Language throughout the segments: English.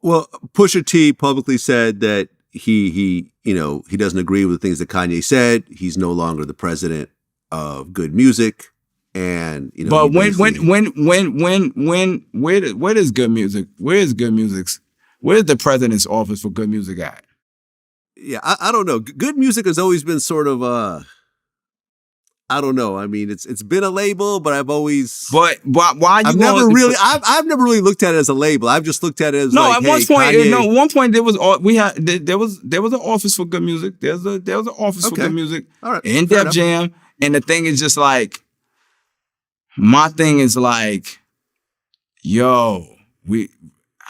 Well, Pusha T publicly said that he doesn't agree with the things that Kanye said. He's no longer the president of good music, and But where is good music? Where is good music's? Where's the president's office for good music at? Yeah, I don't know. Good music has always been sort of I don't know. I mean, it's been a label, but I've always. But why you? I've never really looked at it as a label. I've just looked at it as at one point. Kanye. No, at one point there was an office for good music. There was an office for good music. All right, in Def Jam, and the thing is just like, my thing is like, yo,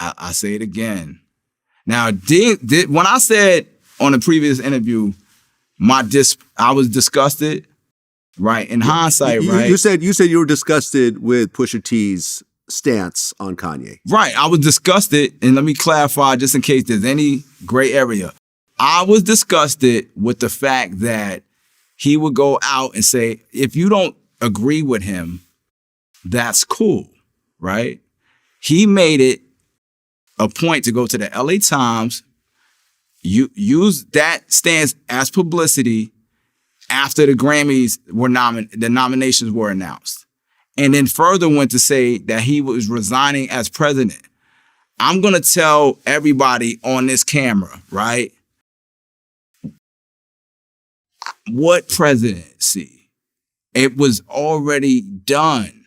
I say it again. Now, when I said on the previous interview, I was disgusted. Right. In hindsight, right? You said you were disgusted with Pusha T's stance on Kanye. Right. I was disgusted, and let me clarify just in case there's any gray area. I was disgusted with the fact that he would go out and say, if you don't agree with him, that's cool. Right. He made it a point to go to the LA Times, use that stance as publicity after the Grammys the nominations were announced. And then further went to say that he was resigning as president. I'm going to tell everybody on this camera, right? What presidency? It was already done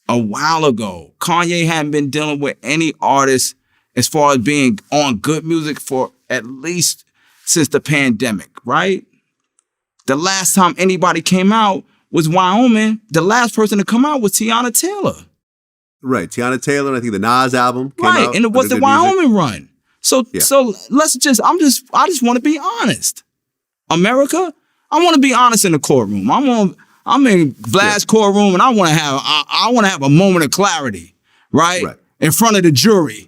a while ago. Kanye hadn't been dealing with any artist as far as being on good music for at least since the pandemic, right? The last time anybody came out was Wyoming. The last person to come out was Tiana Taylor. Right, Tiana Taylor, and I think the Nas album came out. And it was the Wyoming run. So let's just, I just want to be honest. America, I want to be honest in the courtroom. I'm in Vlad's courtroom, and I want to have a moment of clarity, right? In front of the jury.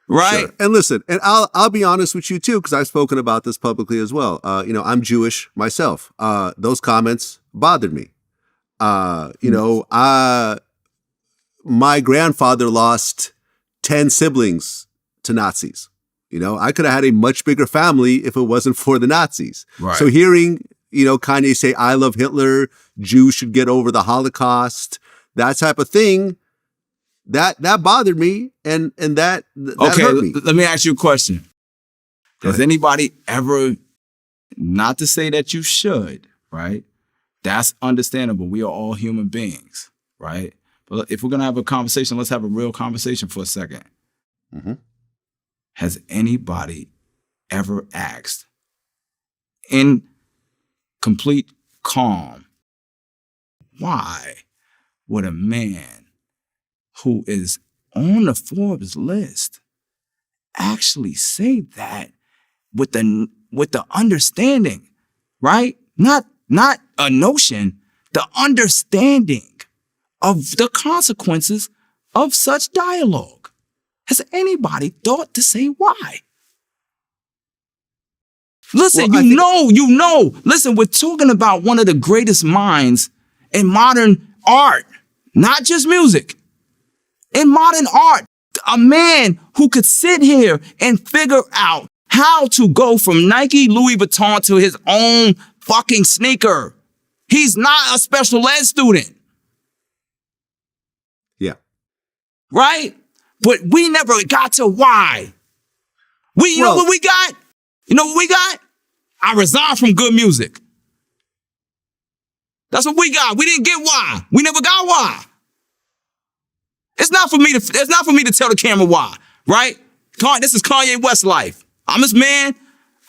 Right. Sure. And listen, and I'll be honest with you too, because I've spoken about this publicly as well. I'm Jewish myself. Those comments bothered me. My grandfather lost 10 siblings to Nazis. I could have had a much bigger family if it wasn't for the Nazis. Right. So hearing, Kanye say, I love Hitler, Jews should get over the Holocaust, that type of thing, that bothered me, and that hurt me. Let me ask you a question. Has anybody ever, not to say that you should, right? That's understandable. We are all human beings, right? But if we're going to have a conversation, let's have a real conversation for a second. Mm-hmm. Has anybody ever asked, in complete calm, why would a man who is on the Forbes list actually say that with the understanding, right? Not a notion, the understanding of the consequences of such dialogue. Has anybody thought to say why? Listen, you know. Listen, we're talking about one of the greatest minds in modern art, not just music. In modern art, a man who could sit here and figure out how to go from Nike, Louis Vuitton to his own fucking sneaker. He's not a special ed student. Yeah. Right? But we never got to why. You know what we got? You know what we got? I resigned from good music. That's what we got. We didn't get why. We never got why. It's not for me to tell the camera why, right? This is Kanye West life. I'm his man.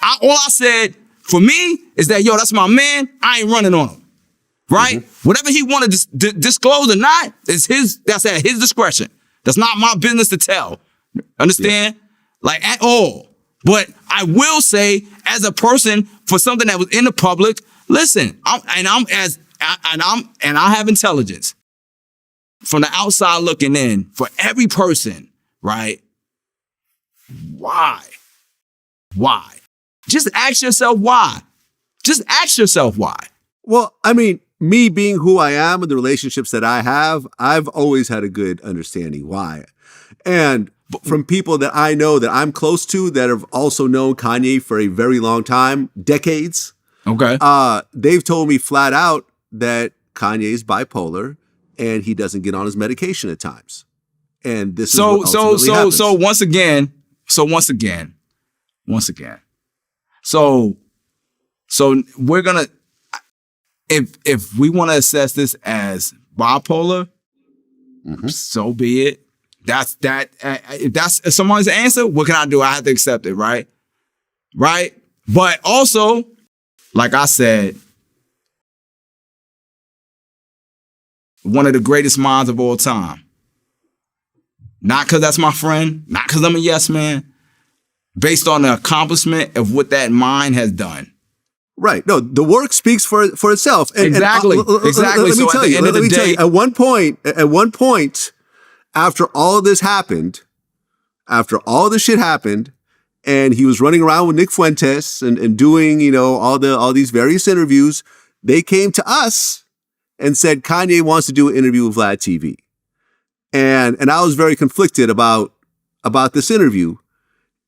All I said for me is that, that's my man. I ain't running on him, right? Mm-hmm. Whatever he wanted to disclose or not, that's at his discretion. That's not my business to tell. Understand? Like at all. But I will say, as a person, for something that was in the public, listen, I have intelligence. From the outside looking in, for every person, right? Why? Just ask yourself why. Just ask yourself why. Well, I mean, me being who I am and the relationships that I have, I've always had a good understanding why. And from people that I know that I'm close to that have also known Kanye for a very long time, decades. Okay. They've told me flat out that Kanye's bipolar and he doesn't get on his medication at times. And this is what ultimately happens. So once again. So we're gonna, if we want to assess this as bipolar, so be it. That's that. If someone's answer, what can I do? I have to accept it, right? Right. But also, like I said, one of the greatest minds of all time. Not because that's my friend, not because I'm a yes man, based on the accomplishment of what that mind has done. Right. No, the work speaks for itself. Exactly. Exactly. Let me tell you. At one point, after all of this happened, after all this shit happened, and he was running around with Nick Fuentes and doing, you know, all these various interviews, they came to us and said Kanye wants to do an interview with VladTV. And I was very conflicted about this interview.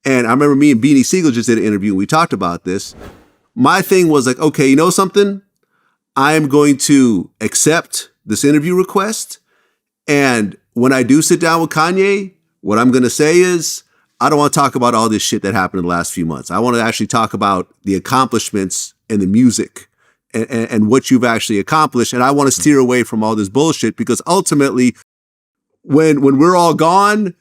And I remember me and Beanie Siegel just did an interview and we talked about this. My thing was like, okay, you know something? I'm going to accept this interview request. And when I do sit down with Kanye, what I'm going to say is, I don't want to talk about all this shit that happened in the last few months. I want to actually talk about the accomplishments and the music and what you've actually accomplished. And I want to steer away from all this bullshit because ultimately, when we're all gone,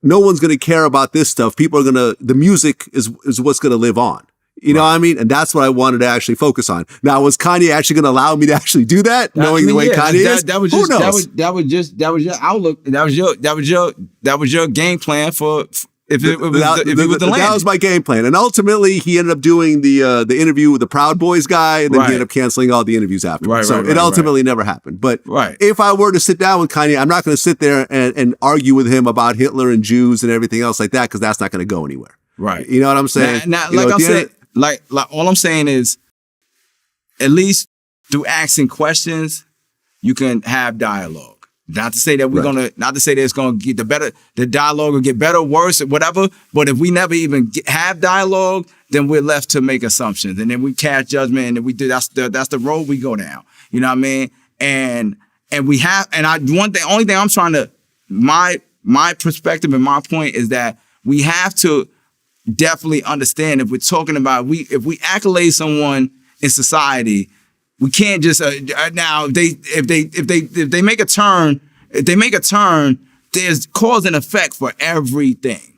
no one's going to care about this stuff. People are going to, the music is what's going to live on. You know what I mean? And that's what I wanted to actually focus on. Now, was Kanye actually going to allow me to actually do that? Knowing the way Kanye is? That was Who just, knows? that was your outlook. That was your game plan for if it was the land. That was my game plan. And ultimately, he ended up doing the interview with the Proud Boys guy, and then he ended up canceling all the interviews after. So it ultimately never happened. But if I were to sit down with Kanye, I'm not going to sit there and argue with him about Hitler and Jews and everything else like that, because that's not going to go anywhere. Right. You know what I'm saying? Now, like I'm saying, like all I'm saying is, at least through asking questions, you can have dialogue. Not to say that not to say that it's gonna get the dialogue will get better, worse, or whatever. But if we never even have dialogue, then we're left to make assumptions, and then we cast judgment, and then we do that's the road we go down. You know what I mean? And we have, and only thing I'm trying to, my perspective and my point is that we have to definitely understand, if we're talking about, if we accolade someone in society, we can't just now if they make a turn, there's cause and effect for everything.